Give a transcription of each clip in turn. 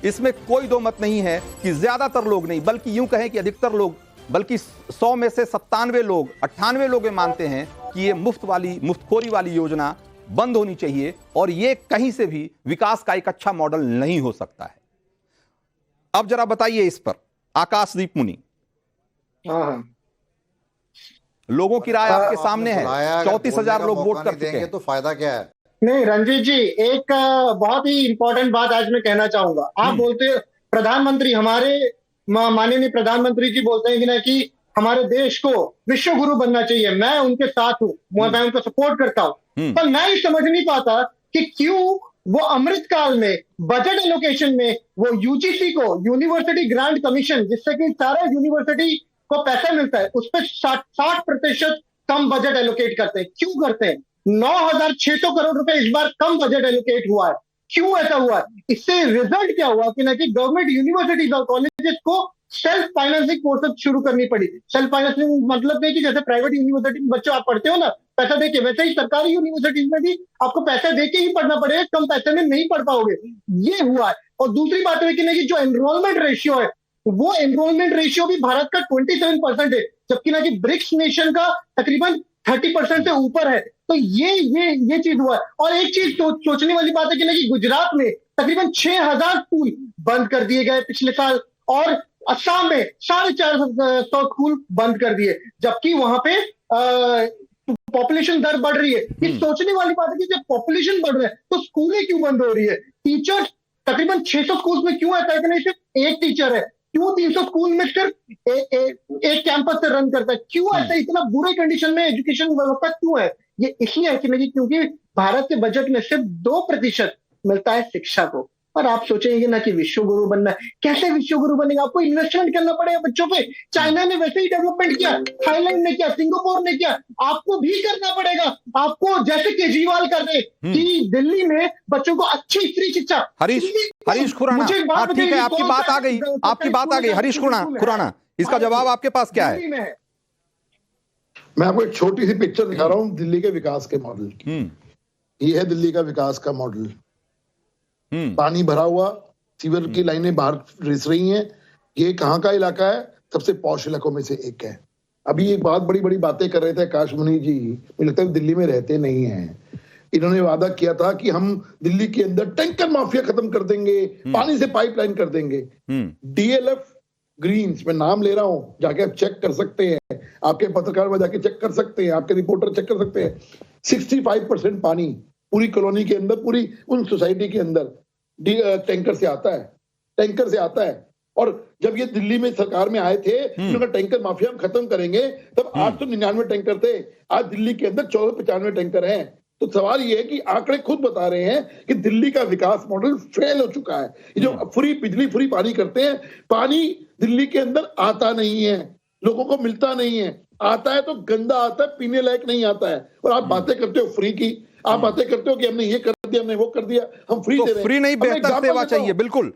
इसमें कोई दो मत नहीं है कि ज्यादातर लोग नहीं बल्कि यूं कहें कि अधिकतर लोग, बल्कि 100 में से 97 लोग, 98 लोग ये मानते हैं कि ये मुफ्तखोरी वाली योजना बंद होनी चाहिए और ये कहीं से भी विकास का एक अच्छा मॉडल नहीं हो सकता है। अब जरा बताइए इस पर आकाशदीप मुनि। हाँ, लोगों की राय आपके सामने है, 34,000 लोग वोट कर चुके हैं, तो फायदा क्या है? नहीं रंजीत जी, एक बहुत ही इंपॉर्टेंट बात आज मैं कहना चाहूंगा। आप बोलते हो प्रधानमंत्री, हमारे माननीय प्रधानमंत्री जी बोलते हैं कि ना कि हमारे देश को विश्व गुरु बनना चाहिए। मैं उनके साथ हूँ, मैं उनको सपोर्ट करता हूँ, पर मैं ये समझ नहीं पाता कि क्यों वो अमृतकाल में बजट एलोकेशन में वो यूजीसी को, यूनिवर्सिटी ग्रांट कमीशन, जिससे कि सारा यूनिवर्सिटी को पैसा मिलता है, उस पर 60% कम बजट एलोकेट करते हैं। क्यों करते हैं? 9,600 करोड़ रुपए इस बार कम बजट एलोकेट हुआ है। क्यों ऐसा हुआ है? इससे रिजल्ट क्या हुआ कि ना कि गवर्नमेंट यूनिवर्सिटीज और कॉलेजेस को सेल्फ फाइनेंसिंग कोर्सेज शुरू करनी पड़ी। सेल्फ फाइनेंसिंग मतलब नहीं कि जैसे प्राइवेट यूनिवर्सिटी में बच्चों आप पढ़ते हो ना पैसा देके, वैसे ही सरकारी यूनिवर्सिटीज में भी आपको पैसा देके ही पढ़ना पड़ेगा, कम पैसे में नहीं पढ़ पाओगे। ये हुआ है। और दूसरी बात है कि ना कि जो एनरोलमेंट रेशियो है, वो एनरोलमेंट रेशियो भी भारत का 27% है, जबकि ना कि ब्रिक्स नेशन का तकरीबन 30% से ऊपर है। तो ये चीज हुआ है। और एक चीज सोचने वाली बात है कि ना कि गुजरात में तकरीबन 6,000 स्कूल बंद कर दिए गए पिछले साल, और असम में 450 स्कूल बंद कर दिए, जबकि वहां पे पॉपुलेशन दर बढ़ रही है। ये सोचने वाली बात है कि जब पॉपुलेशन बढ़ रहा है तो स्कूलें क्यों बंद हो रही है? टीचर तकरीबन 600 स्कूल में क्यों ऐसा है कि नहीं सिर्फ एक टीचर है? क्यों 300 स्कूल में सिर्फ एक कैंपस से रन करता है? क्यों ऐसा इतना बुरे कंडीशन में एजुकेशन व्यवस्था क्यों है? ये इसलिए है कि क्योंकि भारत के बजट में सिर्फ 2% मिलता है शिक्षा को। और आप सोचेंगे ना कि विश्व गुरु बनना है। कैसे विश्व गुरु बनेगा? आपको इन्वेस्टमेंट करना पड़ेगा बच्चों पे। चाइना ने वैसे ही डेवलपमेंट किया, थाईलैंड ने किया, सिंगापुर ने किया, आपको भी करना पड़ेगा। आपको जैसे केजरीवाल कर रहे कि दिल्ली में बच्चों को अच्छी स्त्री शिक्षा। हरीश खुराना, ठीक है, आपकी बात आ गई हरीश खुराना, इसका जवाब आपके पास क्या है? मैं आपको एक छोटी सी पिक्चर दिखा रहा हूँ दिल्ली के विकास के मॉडल की। ये है दिल्ली का विकास का मॉडल। पानी भरा हुआ, सीवर की लाइनें बाहर रिस रही हैं। ये कहाँ का इलाका है? सबसे पॉश इलाकों में से एक है। अभी एक बहुत बड़ी बड़ी बातें कर रहे थे आकाश मुनि जी, मुझे लगता है दिल्ली में रहते नहीं हैं। इन्होंने वादा किया था कि हम दिल्ली के अंदर टैंकर माफिया खत्म कर देंगे, पानी से पाइपलाइन कर देंगे। डीएलएफ ग्रीन्स, मैं नाम ले रहा हूं, जाके आप चेक कर सकते हैं, आपके पत्रकार में जाके चेक कर सकते हैं, आपके रिपोर्टर चेक कर सकते हैं। 65% पानी पूरी कॉलोनी के अंदर, पूरी उन सोसाइटी के अंदर टैंकर से आता है। और जब ये दिल्ली में सरकार में आए थे, उन्होंने टैंकर माफिया हम खत्म करेंगे, तब 899 टैंकर थे। आज दिल्ली के अंदर 1495 टैंकर हैं। तो सवाल ये है कि आंकड़े खुद बता रहे हैं कि दिल्ली का विकास मॉडल फेल हो चुका है। ये जो फ्री बिजली, फ्री पानी करते हैं, पानी दिल्ली के अंदर आता नहीं है, लोगों को मिलता नहीं है, आता है तो गंदा आता है, पीने लायक नहीं आता है। और आप बातें करते हो फ्री की, आप बातें करते हो कि हमने ये कर दिया, हमने वो कर दिया, हम फ्री दे रहे हैं। फ्री नहीं, बेहतर सेवा चाहिए। बिल्कुल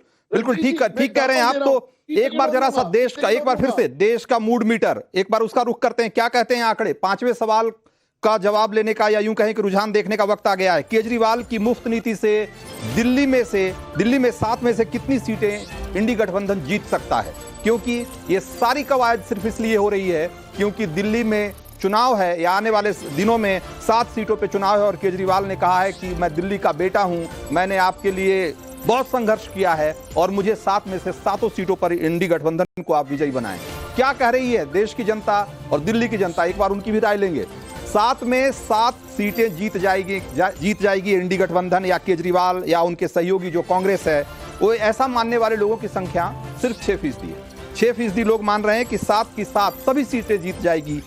ठीक कह रहे हैं आप। तो एक बार जरा सा देश का, एक बार फिर से देश का मूड मीटर, एक बार उसका रुख करते हैं। क्या कहते हैं आंकड़े? 5वें सवाल का जवाब लेने का, या यूं कहें कि रुझान देखने का वक्त आ गया है। केजरीवाल की मुफ्त नीति से दिल्ली में 7 में से कितनी सीटें इंडी गठबंधन जीत सकता है? क्योंकि ये सारी कवायद सिर्फ इसलिए हो रही है क्योंकि दिल्ली में चुनाव है, या आने वाले दिनों में 7 सीटों पे चुनाव है, और केजरीवाल ने कहा है कि मैं दिल्ली का बेटा हूं, मैंने आपके लिए बहुत संघर्ष किया है और मुझे 7 में से 7 सीटों पर इंडी गठबंधन को आप विजयी बनाएं। क्या कह रही है देश की जनता और दिल्ली की जनता? एक बार उनकी भी राय लेंगे। 7 में 7 सीटें जीत जाएगी इंडी गठबंधन, या केजरीवाल या उनके सहयोगी जो कांग्रेस है, वो ऐसा मानने वाले लोगों की संख्या सिर्फ 6% है। 6% लोग मान रहे हैं कि 7 की 7 सभी सीटें जीत जाएगी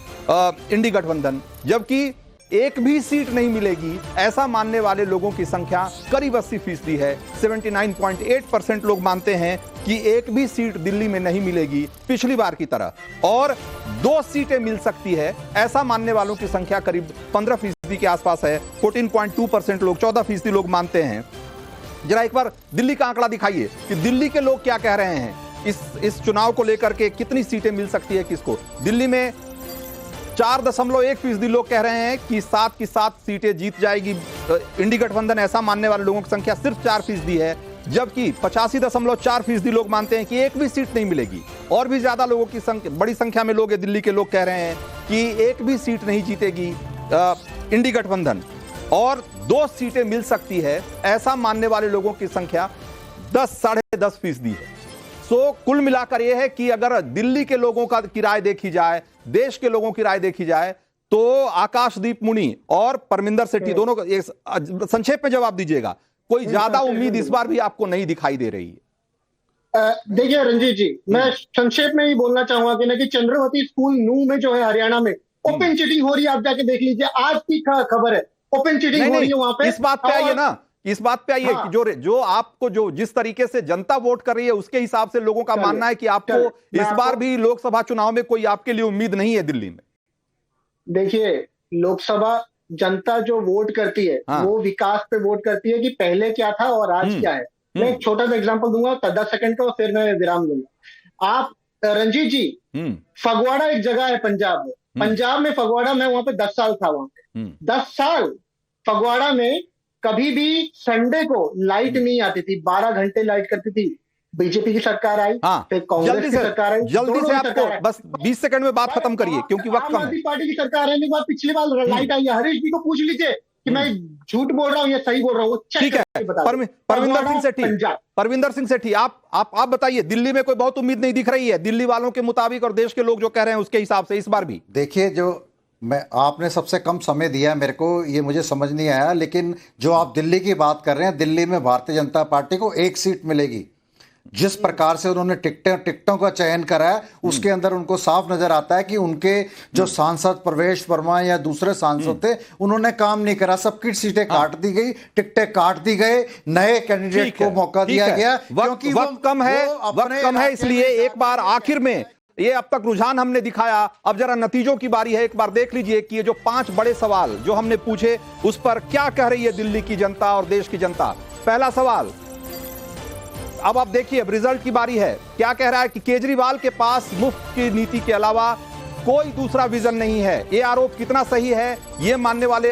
इंडी गठबंधन, जबकि एक भी सीट नहीं मिलेगी ऐसा मानने वाले लोगों की संख्या करीब 80% है। 79.8% लोग मानते हैं कि एक भी सीट दिल्ली में नहीं मिलेगी पिछली बार की तरह, और 2 सीटें मिल सकती है ऐसा मानने वालों की संख्या करीब 15% के आसपास है। 14.2% लोग, 14% लोग मानते हैं। जरा एक बार दिल्ली का आंकड़ा दिखाइए कि दिल्ली के लोग क्या कह रहे हैं इस चुनाव को लेकर के, कितनी सीटें मिल सकती है किसको? दिल्ली में 4.1% लोग कह रहे हैं कि 7 की 7 सीटें जीत जाएगी इंडी गठबंधन, ऐसा मानने वाले लोगों की संख्या सिर्फ 4% है। जबकि 85.4% लोग मानते हैं कि एक भी सीट नहीं मिलेगी। और भी ज्यादा लोगों की संख्या, बड़ी संख्या में लोग, दिल्ली के लोग कह रहे हैं कि एक भी सीट नहीं जीतेगी इंडी गठबंधन और 2 सीटें मिल सकती है, ऐसा मानने वाले लोगों की संख्या 10-10.5% है। सो कुल मिलाकर यह है कि अगर दिल्ली के लोगों की राय देखी जाए, देश के लोगों की राय देखी जाए, तो आकाशदीप मुनि और परमिंदर सेठी दोनों का संक्षेप में जवाब दीजिएगा, कोई ज्यादा उम्मीद इस बार भी आपको नहीं दिखाई दे रही है? देखिए रंजीत जी, मैं संक्षेप में ही बोलना चाहूंगा कि ना कि चंद्रवती स्कूल नू में जो है हरियाणा में ओपन चीटिंग हो रही है। आप जाके देख लीजिए, आज की खबर है, ओपन चीटिंग हो रही है वहां पे। इस बात पे आइए ना, इस बात पे आइए कि जो आपको जो जिस तरीके से जनता वोट कर रही है उसके हिसाब से लोगों का मानना है कि आपको इस बार भी लोकसभा चुनाव में कोई आपके लिए उम्मीद नहीं है दिल्ली में। देखिए, लोकसभा जनता जो वोट करती है वो विकास पे वोट करती है कि पहले क्या था और आज क्या है। मैं एक छोटा सा एग्जांपल दूंगा 10 सेकंड का, फिर मैं विराम दूंगा। आप रंजीत जी, फगवाड़ा एक जगह है पंजाब में, पंजाब में फगवाड़ा, मैं वहां पे 10 साल था वहां पे। 10 साल फगवाड़ा में कभी भी संडे को लाइट नहीं आती थी, 12 घंटे लाइट करती थी। बीजेपी की सरकार आई, फिर कांग्रेस की सरकार आई, जल्दी से आपको बस 20 सेकंड में बात खत्म करिए क्योंकि वक्त कम है। आम आदमी पार्टी की सरकार आने के बाद पिछली बार लाइट आई है। हरीश जी को पूछ लीजिए कि मैं झूठ बोल रहा हूं या सही बोल रहा हूं। ठीक है, परविंदर सिंह सेठी, आप बताइए, दिल्ली में कोई बहुत उम्मीद नहीं दिख रही है दिल्ली वालों के मुताबिक और देश के लोग जो कह रहे हैं उसके हिसाब से इस बार भी? देखिए, आपने सबसे कम समय दिया मेरे को, ये मुझे समझ नहीं आया, लेकिन जो आप दिल्ली की बात कर रहे हैं, दिल्ली में भारतीय जनता पार्टी को 1 सीट मिलेगी। जिस प्रकार से उन्होंने टिकटों का चयन करा है उसके अंदर उनको साफ नजर आता है कि उनके जो सांसद प्रवेश वर्मा या दूसरे सांसद थे उन्होंने काम नहीं करा, सबकी सीटें काट दी गई, टिकटें काट दी गए, नए कैंडिडेट को मौका दिया गया। क्योंकि वक्त कम है, इसलिए एक बार आखिर में, ये अब तक रुझान हमने दिखाया, अब जरा नतीजों की बारी है। एक बार देख लीजिए कि ये जो 5 बड़े सवाल जो हमने पूछे उस पर क्या कह रही है दिल्ली की जनता और देश की जनता। पहला सवाल, अब आप देखिए, अब रिजल्ट की बारी है। क्या कह रहा है कि केजरीवाल के पास मुफ्त की नीति के अलावा कोई दूसरा विजन नहीं है। ये आरोप कितना सही है, ये मानने वाले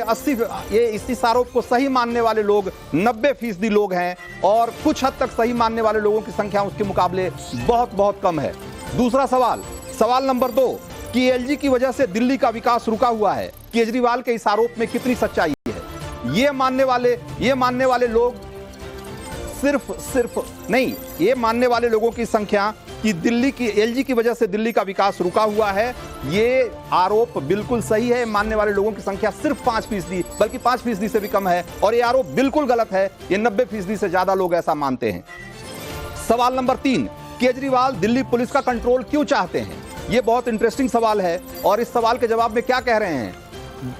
इस आरोप को सही मानने वाले लोग 90% लोग हैं और कुछ हद तक सही मानने वाले लोगों की संख्या उसके मुकाबले बहुत बहुत कम है। दूसरा सवाल, सवाल नंबर 2, कि एलजी की वजह से दिल्ली का विकास रुका हुआ है, केजरीवाल के इस आरोप में कितनी सच्चाई है? ये मानने वाले लोग ये मानने वाले लोगों की संख्या कि दिल्ली की एलजी की वजह से दिल्ली का विकास रुका हुआ है, ये आरोप बिल्कुल सही है। मानने वाले लोगों की संख्या सिर्फ 5%, बल्कि 5% से भी कम है और ये आरोप बिल्कुल गलत है। ये 90% से ज्यादा लोग ऐसा मानते हैं। सवाल नंबर 3, केजरीवाल दिल्ली पुलिस का कंट्रोल क्यों चाहते हैं? यह बहुत इंटरेस्टिंग सवाल है और इस सवाल के जवाब में क्या कह रहे हैं?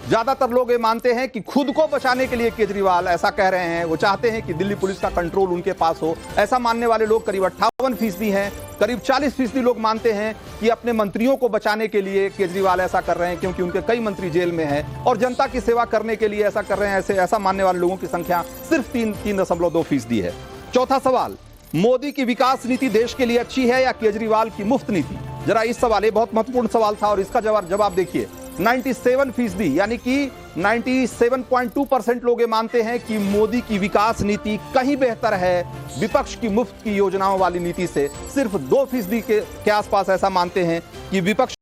ज्यादातर लोग ये मानते हैं कि खुद को बचाने के लिए केजरीवाल ऐसा कह रहे हैं, वो चाहते हैं कि दिल्ली पुलिस का कंट्रोल उनके पास हो। ऐसा मानने वाले लोग करीब 58% हैं। करीब 40% लोग मानते हैं कि अपने मंत्रियों को बचाने के लिए केजरीवाल ऐसा कर रहे हैं क्योंकि उनके कई मंत्री जेल में हैं और जनता की सेवा करने के लिए ऐसा कर रहे हैं। ऐसा मानने वाले लोगों की संख्या सिर्फ 3.2% है। चौथा सवाल, मोदी की विकास नीति देश के लिए अच्छी है या केजरीवाल की मुफ्त नीति? जरा इस सवाल, ये बहुत महत्वपूर्ण सवाल था और इसका जवाब देखिए। 97% यानी कि 97.2% लोग ये मानते हैं कि मोदी की विकास नीति कहीं बेहतर है विपक्ष की मुफ्त की योजनाओं वाली नीति से। सिर्फ 2% के आसपास ऐसा मानते हैं कि विपक्ष